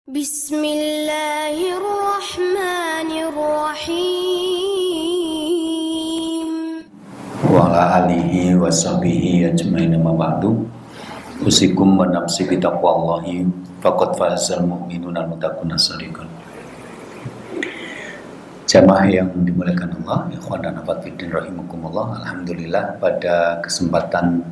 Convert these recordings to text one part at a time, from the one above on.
Bismillahirrahmanirrahim. Wa ala alihi wa sahbihi ajmain amma ba'du. Usikum wa nafsi bi taqwallahi faqad fazal mu'minuna al-muttaquna as-sadiqun. Jamaah yang dimuliakan Allah, ikhwan dan akhwat fillah rahimakumullah. Alhamdulillah pada kesempatan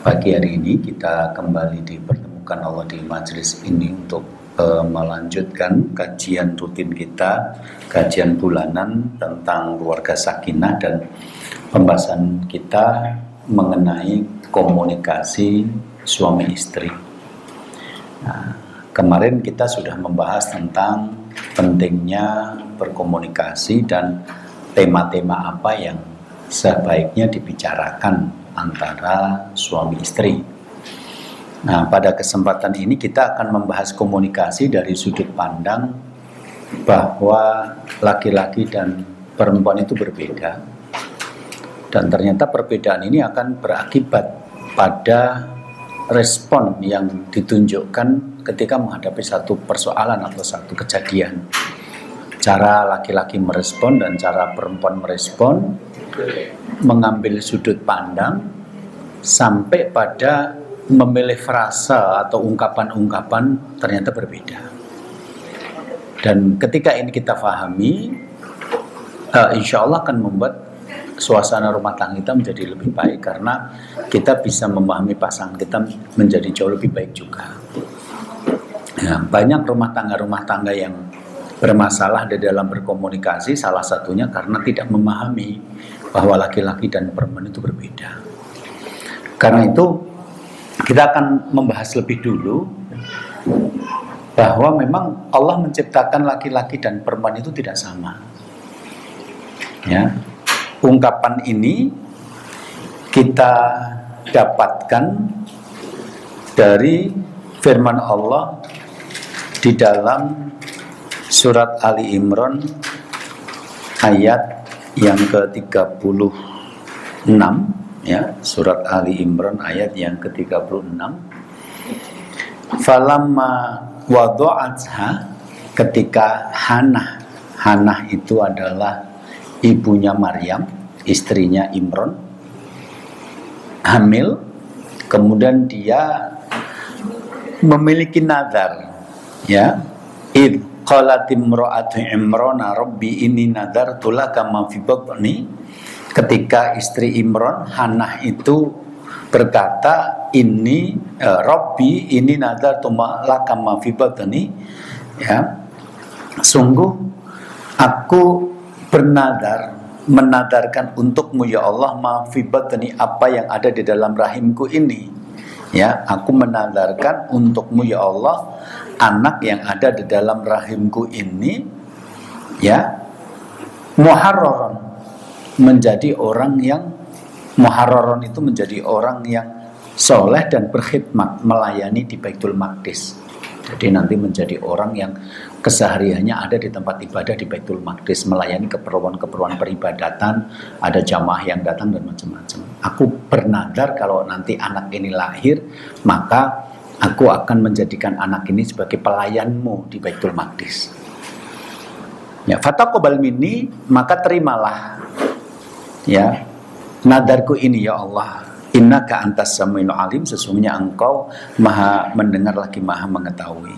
pagi hari ini kita kembali dipertemukan Allah di majelis ini untuk melanjutkan kajian rutin kita, kajian bulanan tentang keluarga sakinah dan pembahasan kita mengenai komunikasi suami istri. Nah, kemarin kita sudah membahas tentang pentingnya berkomunikasi dan tema-tema apa yang sebaiknya dibicarakan antara suami istri. Nah, pada kesempatan ini kita akan membahas komunikasi dari sudut pandang bahwa laki-laki dan perempuan itu berbeda. Dan ternyata perbedaan ini akan berakibat pada respon yang ditunjukkan ketika menghadapi satu persoalan atau satu kejadian. Cara laki-laki merespon dan cara perempuan merespon, mengambil sudut pandang sampai pada memilih frasa atau ungkapan-ungkapan ternyata berbeda. Dan ketika ini kita pahami, insya Allah akan membuat suasana rumah tangga kita menjadi lebih baik, karena kita bisa memahami pasangan kita menjadi jauh lebih baik juga. Ya, banyak rumah tangga yang bermasalah di dalam berkomunikasi, salah satunya karena tidak memahami bahwa laki-laki dan perempuan itu berbeda. Karena itu kita akan membahas lebih dulu bahwa memang Allah menciptakan laki-laki dan perempuan itu tidak sama. Ya, ungkapan ini kita dapatkan dari firman Allah di dalam surat Ali Imran ayat yang ke-36. Ya, surat Ali Imran ayat yang ke-36. Falamma wada'atha, ketika Hanah itu adalah ibunya Maryam, istrinya Imran, hamil, kemudian dia memiliki nazar, ya, id qalat imra'atu Imrana rabbi inni nadartu laka ma fi batni. Ketika istri Imran, Hanah itu berkata, ini Rabbi ini nadartu laka ma fi batni, ya, sungguh aku menadarkan untukmu ya Allah ma fi batni, apa yang ada di dalam rahimku ini, ya, aku menadarkan untukmu ya Allah anak yang ada di dalam rahimku ini, ya, muharraron, menjadi orang yang muharraron itu menjadi orang yang soleh dan berkhidmat, melayani di Baitul Maqdis. Jadi nanti menjadi orang yang kesehariannya ada di tempat ibadah di Baitul Maqdis, melayani keperluan-keperluan peribadatan, ada jamaah yang datang dan macam-macam. Aku bernadar kalau nanti anak ini lahir, maka aku akan menjadikan anak ini sebagai pelayanmu di Baitul Maqdis. Ya, fataqabbal minni, maka terimalah, ya, nadarku ini ya Allah, innaka antas samiul alim, sesungguhnya engkau maha mendengar lagi maha mengetahui.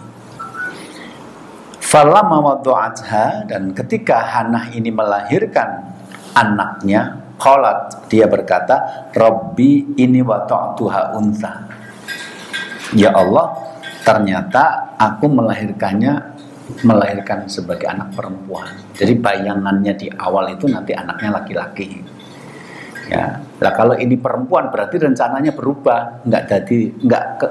Falamma wada'atha, dan ketika Hanah ini melahirkan anaknya, qalat, dia berkata, Rabbi ini wada'tuha untha, ya Allah, ternyata aku melahirkan sebagai anak perempuan. Jadi bayangannya di awal itu nanti anaknya laki-laki. Ya, lah kalau ini perempuan berarti rencananya berubah, nggak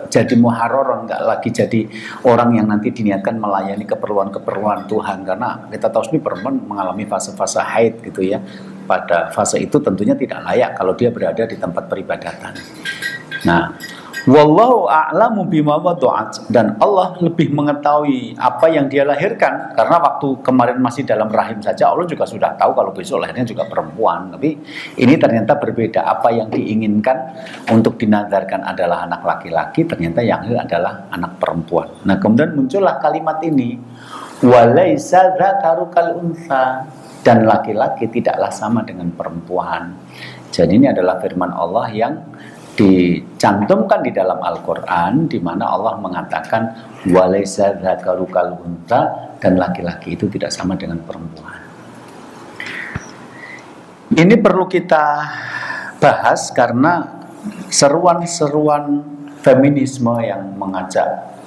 jadi muharraron, nggak lagi jadi orang yang nanti diniatkan melayani keperluan-keperluan Tuhan, karena kita tahu sendiri perempuan mengalami fase-fase haid gitu ya. Pada fase itu tentunya tidak layak kalau dia berada di tempat peribadatan. Nah, Wallahu a'lamu bima wada'at, dan Allah lebih mengetahui apa yang dia lahirkan, karena waktu kemarin masih dalam rahim saja Allah juga sudah tahu kalau besok lahirnya juga perempuan. Tapi ini ternyata berbeda, apa yang diinginkan untuk dinazarkan adalah anak laki-laki, ternyata yang lahir adalah anak perempuan. Nah, kemudian muncullah kalimat ini, walaisa dzakaru kal untha, dan laki-laki tidaklah sama dengan perempuan. Jadi ini adalah firman Allah yang dicantumkan di dalam Al-Quran, di mana Allah mengatakan walaisa dzakaru kal untha, dan laki-laki itu tidak sama dengan perempuan. Ini perlu kita bahas karena seruan-seruan feminisme yang mengajak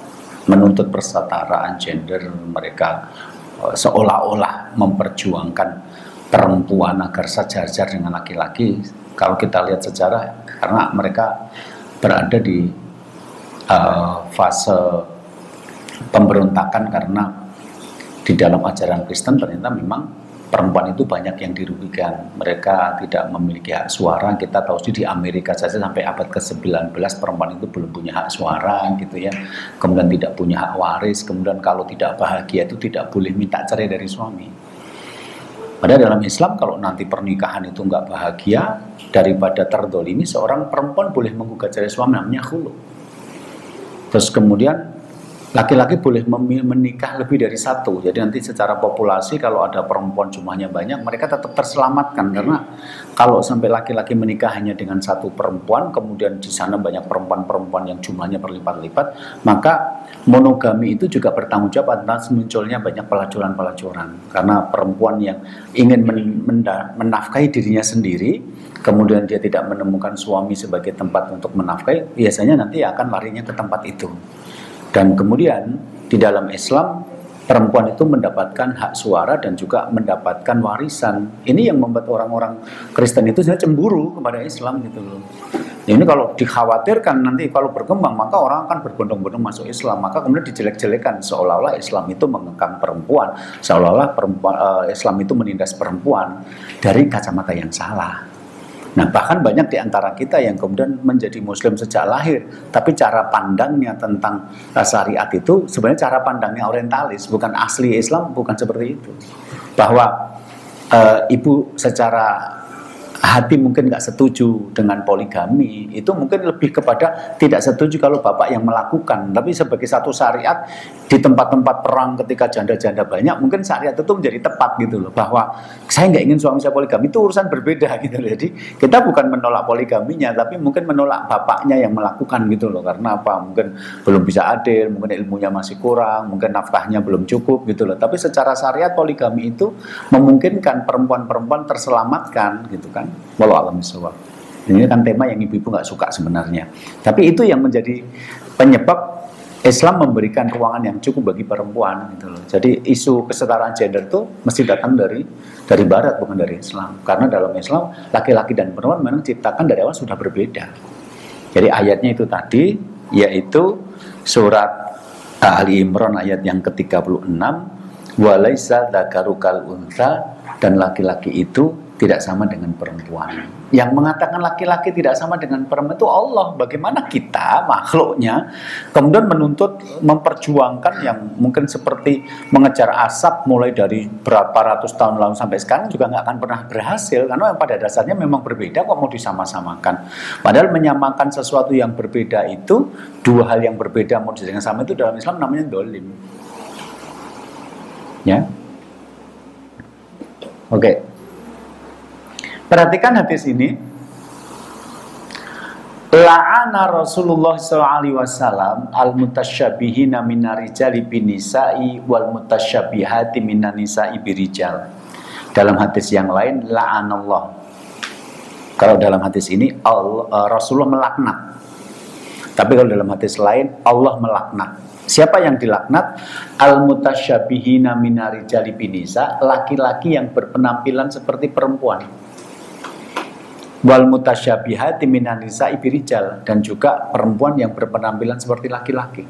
menuntut persetaraan gender, mereka seolah-olah memperjuangkan perempuan agar sejajar dengan laki-laki. Kalau kita lihat sejarah, karena mereka berada di fase pemberontakan, karena di dalam ajaran Kristen ternyata memang perempuan itu banyak yang dirugikan. Mereka tidak memiliki hak suara. Kita tahu sih di Amerika saja sampai abad ke-19 perempuan itu belum punya hak suara gitu ya. Kemudian tidak punya hak waris. Kemudian kalau tidak bahagia itu tidak boleh minta cerai dari suami. Padahal dalam Islam kalau nanti pernikahan itu nggak bahagia, daripada terdolimi, seorang perempuan boleh menggugat cerai suami, namanya khulu. Terus kemudian laki-laki boleh menikah lebih dari satu. Jadi nanti secara populasi kalau ada perempuan jumlahnya banyak, mereka tetap terselamatkan. Karena kalau sampai laki-laki menikah hanya dengan satu perempuan, kemudian di sana banyak perempuan-perempuan yang jumlahnya berlipat-lipat, maka monogami itu juga bertanggung jawab atas munculnya banyak pelacuran-pelacuran. Karena perempuan yang ingin menafkahi dirinya sendiri, kemudian dia tidak menemukan suami sebagai tempat untuk menafkahi, biasanya nanti akan larinya ke tempat itu. Dan kemudian di dalam Islam perempuan itu mendapatkan hak suara dan juga mendapatkan warisan. Ini yang membuat orang-orang Kristen itu sebenarnya cemburu kepada Islam gitu loh. Ini kalau dikhawatirkan nanti kalau berkembang maka orang akan berbondong-bondong masuk Islam, maka kemudian dijelek-jelekan seolah-olah Islam itu mengekang perempuan, seolah-olah Islam itu menindas perempuan dari kacamata yang salah. Nah, bahkan banyak di antara kita yang kemudian menjadi muslim sejak lahir, tapi cara pandangnya tentang syariat itu sebenarnya cara pandangnya orientalis, bukan asli Islam, bukan seperti itu. Bahwa ibu secara hati mungkin nggak setuju dengan poligami, itu mungkin lebih kepada tidak setuju kalau bapak yang melakukan. Tapi sebagai satu syariat di tempat-tempat perang ketika janda-janda banyak, mungkin syariat itu menjadi tepat gitu loh, bahwa saya nggak ingin suami saya poligami, itu urusan berbeda gitu loh. Jadi kita bukan menolak poligaminya, tapi mungkin menolak bapaknya yang melakukan gitu loh. Karena apa? Mungkin belum bisa adil, mungkin ilmunya masih kurang, mungkin nafkahnya belum cukup gitu loh. Tapi secara syariat poligami itu memungkinkan perempuan-perempuan terselamatkan gitu kan. Walau alam bisawab. Ini kan tema yang ibu-ibu nggak suka sebenarnya. Tapi itu yang menjadi penyebab Islam memberikan ruangan yang cukup bagi perempuan gitu loh. Jadi isu kesetaraan gender itu mesti datang dari barat, bukan dari Islam. Karena dalam Islam laki-laki dan perempuan memang diciptakan dari awal sudah berbeda. Jadi ayatnya itu tadi, yaitu surat Ali Imran ayat yang ke-36, walaisa dzakaru kal untha, dan laki-laki itu tidak sama dengan perempuan. Yang mengatakan laki-laki tidak sama dengan perempuan itu Allah. Bagaimana kita makhluknya kemudian menuntut, memperjuangkan yang mungkin seperti mengejar asap mulai dari berapa ratus tahun lalu sampai sekarang juga nggak akan pernah berhasil, karena yang pada dasarnya memang berbeda kok mau disama-samakan. Padahal menyamakan sesuatu yang berbeda itu, dua hal yang berbeda mau dijadikan sama, itu dalam Islam namanya dolim. Ya, oke. Perhatikan hadis ini. La'ana Rasulullah SAW al-mutasyabihina minarijali binisa'i wal mutasyabihati minanisa'i birijal. Dalam hadis yang lain, la'anallah. Kalau dalam hadis ini Rasulullah melaknat. Tapi kalau dalam hadis lain Allah melaknat. Siapa yang dilaknat? Al-mutasyabihina minarijali binisa, laki-laki yang berpenampilan seperti perempuan. Wal mutasyabihati minan nisa'i birijal, dan juga perempuan yang berpenampilan seperti laki-laki.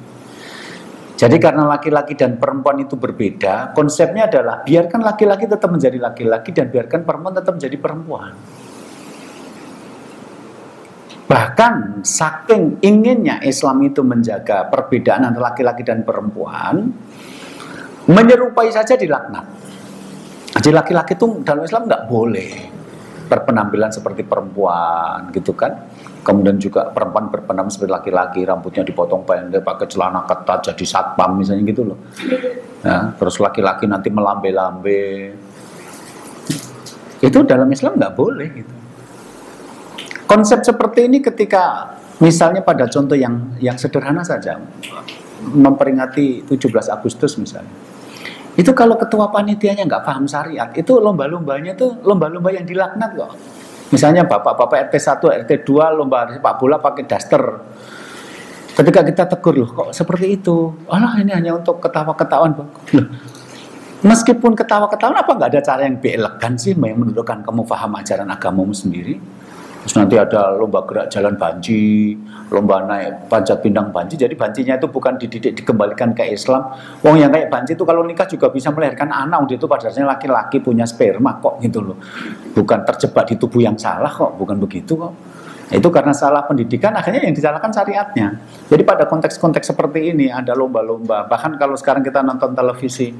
Jadi karena laki-laki dan perempuan itu berbeda, konsepnya adalah biarkan laki-laki tetap menjadi laki-laki dan biarkan perempuan tetap menjadi perempuan. Bahkan saking inginnya Islam itu menjaga perbedaan antara laki-laki dan perempuan, menyerupai saja dilaknat. Jadi laki-laki itu dalam Islam nggak boleh berpenampilan seperti perempuan gitu kan. Kemudian juga perempuan berpenampilan seperti laki-laki, rambutnya dipotong pendek, pakai celana ketat jadi satpam misalnya gitu loh. Nah, terus laki-laki nanti melambe-lambe. Itu dalam Islam nggak boleh gitu. Konsep seperti ini ketika misalnya pada contoh yang sederhana saja, memperingati 17 Agustus misalnya. Itu kalau ketua panitianya nggak paham syariat, itu lomba-lombanya tuh lomba-lomba yang dilaknat kok. Misalnya bapak-bapak RT 1, RT 2 lomba sepak bola pakai daster. Ketika kita tegur, loh kok seperti itu? Alah, ini hanya untuk ketawa-ketawaan. Loh, meskipun ketawa-ketawaan, apa nggak ada cara yang lebih elegan sih yang menunjukkan kamu paham ajaran agamamu sendiri? Terus nanti ada lomba gerak jalan banci, lomba naik panjat pinang banci. Jadi bancinya itu bukan dididik dikembalikan ke Islam. Wong yang kayak banci itu kalau nikah juga bisa melahirkan anak. Itu pada dasarnya laki-laki punya sperma kok gitu loh. Bukan terjebak di tubuh yang salah kok, bukan begitu kok. Itu karena salah pendidikan, akhirnya yang disalahkan syariatnya. Jadi pada konteks-konteks seperti ini ada lomba-lomba. Bahkan kalau sekarang kita nonton televisi,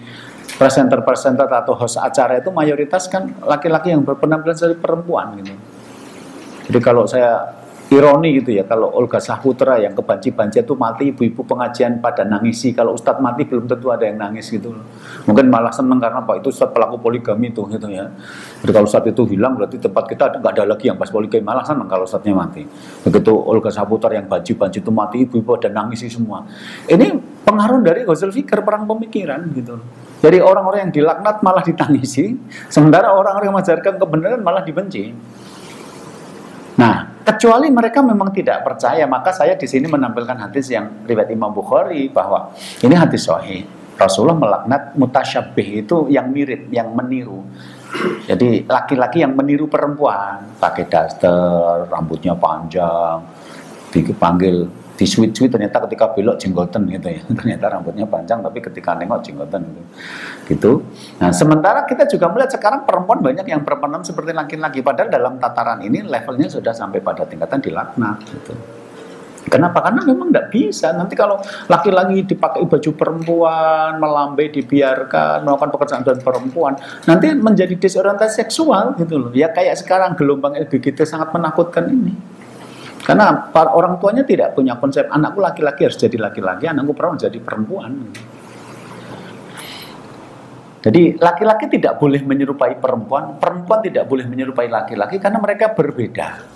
presenter-presenter atau host acara itu mayoritas kan laki-laki yang berpenampilan seperti perempuan gitu. Jadi kalau saya ironi gitu ya, kalau Olga Saputra yang kebanci-banci itu mati, ibu-ibu pengajian pada nangisi, kalau Ustadz mati belum tentu ada yang nangis gitu. Mungkin malah seneng karena Pak itu Ustadz pelaku poligami tuh gitu ya. Jadi kalau Ustadz itu hilang berarti tempat kita nggak ada lagi yang pas poligami, malah seneng kalau Ustadznya mati. Begitu Olga Saputra yang banci-banci itu mati, ibu-ibu ada nangisi semua. Ini pengaruh dari Ghazal Fikr, perang pemikiran gitu. Jadi orang-orang yang dilaknat malah ditangisi, sementara orang-orang yang mengajarkan kebenaran malah dibenci. Nah, kecuali mereka memang tidak percaya, maka saya di sini menampilkan hadis yang riwayat Imam Bukhari bahwa ini hadis sahih. Rasulullah melaknat mutasyabih itu yang mirip, yang meniru. Jadi laki-laki yang meniru perempuan, pakai daster, rambutnya panjang, dipanggil di sweet ternyata ketika belok jenggoten gitu ya. Ternyata rambutnya panjang tapi ketika nengok jenggoten gitu. Nah, sementara kita juga melihat sekarang perempuan banyak yang berpenampilan seperti laki-laki, padahal dalam tataran ini levelnya sudah sampai pada tingkatan dilaknat gitu. Kenapa? Karena memang tidak bisa. Nanti kalau laki-laki dipakai baju perempuan, melambai, dibiarkan, melakukan pekerjaan dan perempuan, nanti menjadi disorientasi seksual gitu loh. Ya kayak sekarang gelombang LGBT sangat menakutkan ini. Karena orang tuanya tidak punya konsep, anakku laki-laki harus jadi laki-laki, anakku perempuan jadi perempuan. Jadi laki-laki tidak boleh menyerupai perempuan, perempuan tidak boleh menyerupai laki-laki karena mereka berbeda.